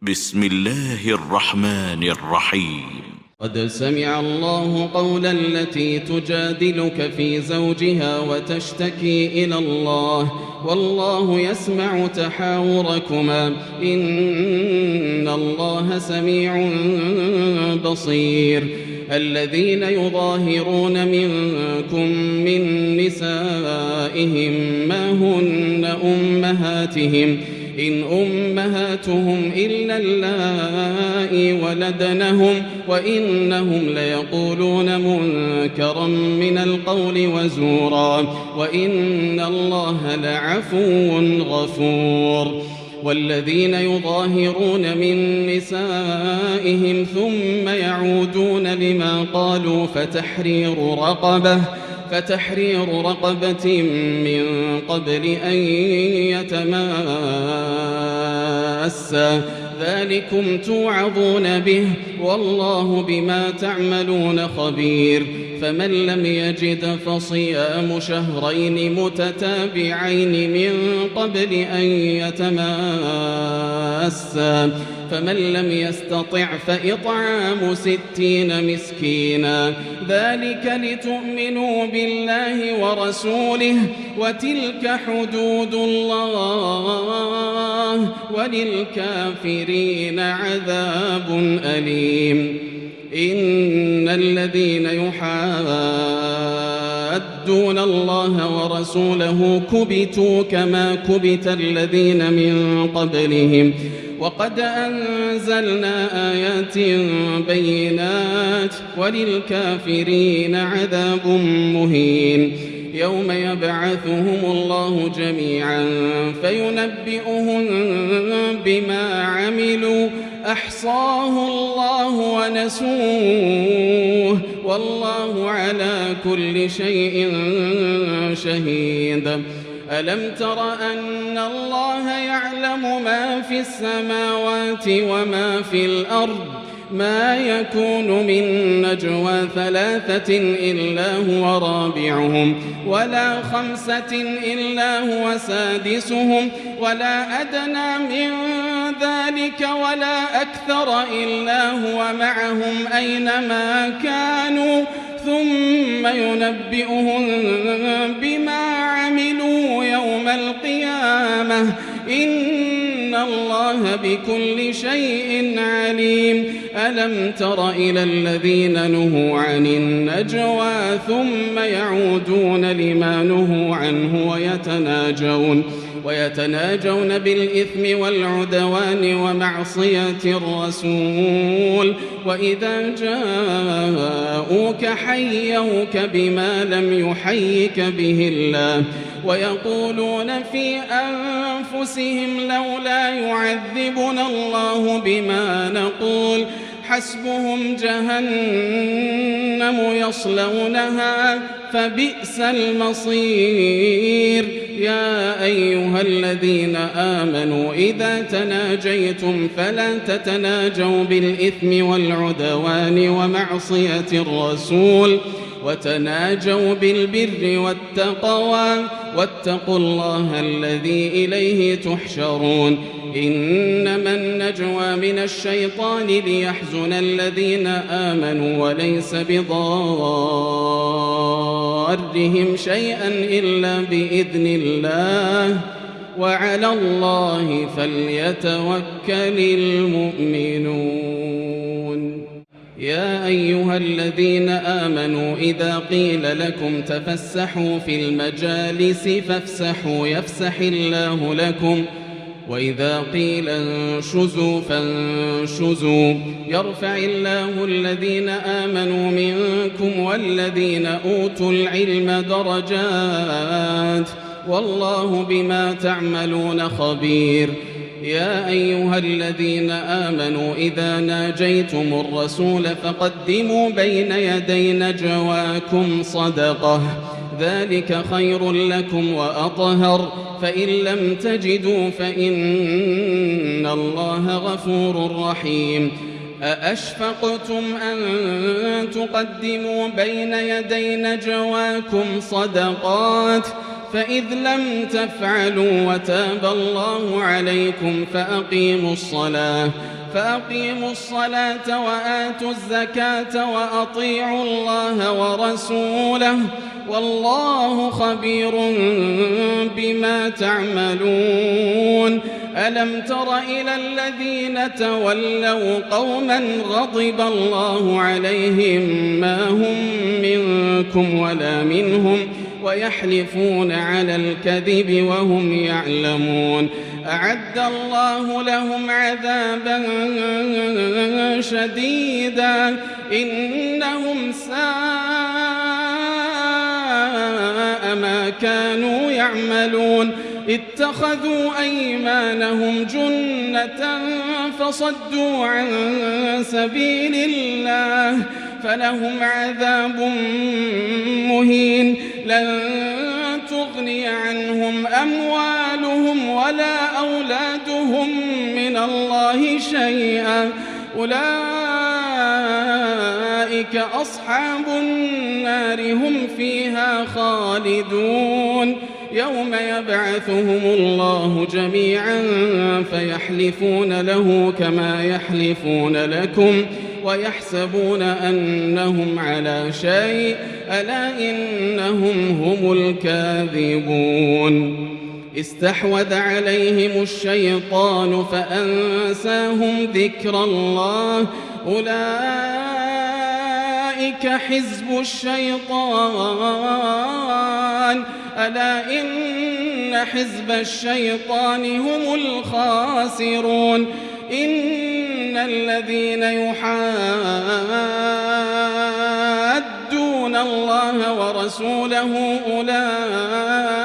بسم الله الرحمن الرحيم. قد سمع الله قول التي تجادلك في زوجها وتشتكي إلى الله والله يسمع تحاوركما إن الله سميع بصير. الذين يظاهرون منكم من نسائهم ما هن أمهاتهم إن أمهاتهم إلا اللائي ولدنهم وإنهم ليقولون منكرا من القول وزورا وإن الله لعفو غفور. والذين يظاهرون من نسائهم ثم يعودون لما قالوا فتحرير رقبة من قبل أن يتماسا ذلكم توعظون به والله بما تعملون خبير. فمن لم يجد فصيام شهرين متتابعين من قبل أن يتماسا فمن لم يستطع فإطعام 60 مسكينا ذلك لتؤمنوا بالله ورسوله وتلك حدود الله وللكافرين عذاب أليم. إن الذين يحادون الله ورسوله كبتوا كما كبت الذين من قبلهم وقد أنزلنا آيات بينات وللكافرين عذاب مهين. يوم يبعثهم الله جميعا فينبئهم بما عملوا أحصاه الله ونسوه والله على كل شيء شهيد. ألم تر أن الله يعلم ما في السماوات وما في الأرض ما يكون من نجوى 3 إلا هو رابعهم ولا 5 إلا هو سادسهم ولا أدنى من ذلك ولا أكثر إلا هو معهم أينما كانوا ثم ينبئهم بما عملوا يوم القيامة إن الله بكل شيء عليم. ألم تر إلى الذين نهوا عن النجوى ثم يعودون لما نهوا عنه ويتناجون بالإثم والعدوان ومعصية الرسول وإذا جاءوك حيوك بما لم يحيك به الله ويقولون في أنفسهم لولا يعذبنا الله بما نقول حسبهم جهنم يصلونها فبئس المصير. يا أيها الذين آمنوا إذا تناجيتم فلا تتناجوا بالإثم والعدوان ومعصية الرسول وتناجوا بالبر والتقوى واتقوا الله الذي إليه تحشرون. إنما النجوى من الشيطان ليحزن الذين آمنوا وليس بضارهم شيئا إلا بإذن الله وعلى الله فليتوكل المؤمنون. يا أيها الذين آمنوا إذا قيل لكم تفسحوا في المجالس فافسحوا يفسح الله لكم وإذا قيل انشزوا فانشزوا يرفع الله الذين آمنوا منكم والذين أوتوا العلم درجات والله بما تعملون خبير. يا أيها الذين آمنوا إذا ناجيتم الرسول فقدموا بين يدي نجواكم صدقة ذلك خير لكم وأطهر فإن لم تجدوا فإن الله غفور رحيم. أأشفقتم أن تقدموا بين يدي نجواكم صدقات فإذ لم تفعلوا وتاب الله عليكم فأقيموا الصلاة وآتوا الزكاة وأطيعوا الله ورسوله والله خبير بما تعملون. ألم تر إلى الذين تولوا قوما غضب الله عليهم ما هم منكم ولا منهم ويحلفون على الكذب وهم يعلمون. أعد الله لهم عذابا شديدا إنهم ساء ما كانوا يعملون. اتخذوا أيمانهم جنة فصدوا عن سبيل الله فلهم عذاب مهين. لن تغني عنهم أموالهم ولا أولادهم من الله شيئا أولئك أصحاب النار هم فيها خالدون. يوم يبعثهم الله جميعا فيحلفون له كما يحلفون لكم ويحسبون أنهم على شيء ألا إنهم هم الكاذبون. استحوذ عليهم الشيطان فأنساهم ذكر الله أولئك حزب الشيطان ألا إن حزب الشيطان هم الخاسرون. إن الذين يحادون الله ورسوله أولئك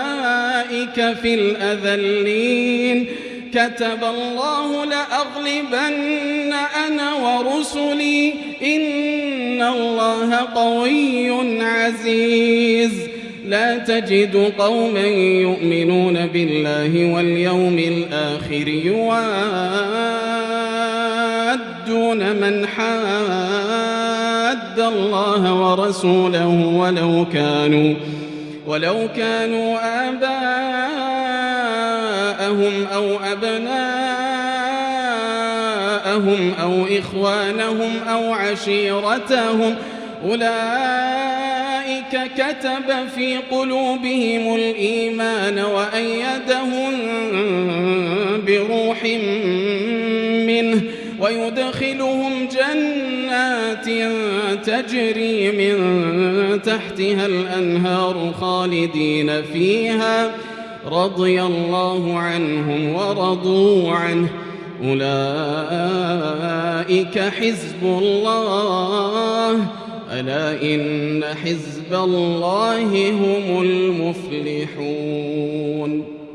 في الأذلين. كتب الله لأغلبن أنا ورسلي إن الله قوي عزيز. لا تجد قوما يؤمنون بالله واليوم الآخر يوادون من حاد الله ورسوله ولو كانوا آباءهم أو أبناءهم أو إخوانهم أو عشيرتهم أولئك كتب في قلوبهم الإيمان وأيدهم بروح منه ويدخلهم جنات تجري من تحتها الأنهار خالدين فيها رضي الله عنهم ورضوا عنه أولئك حزب الله ألا إن حزب الله هم المفلحون.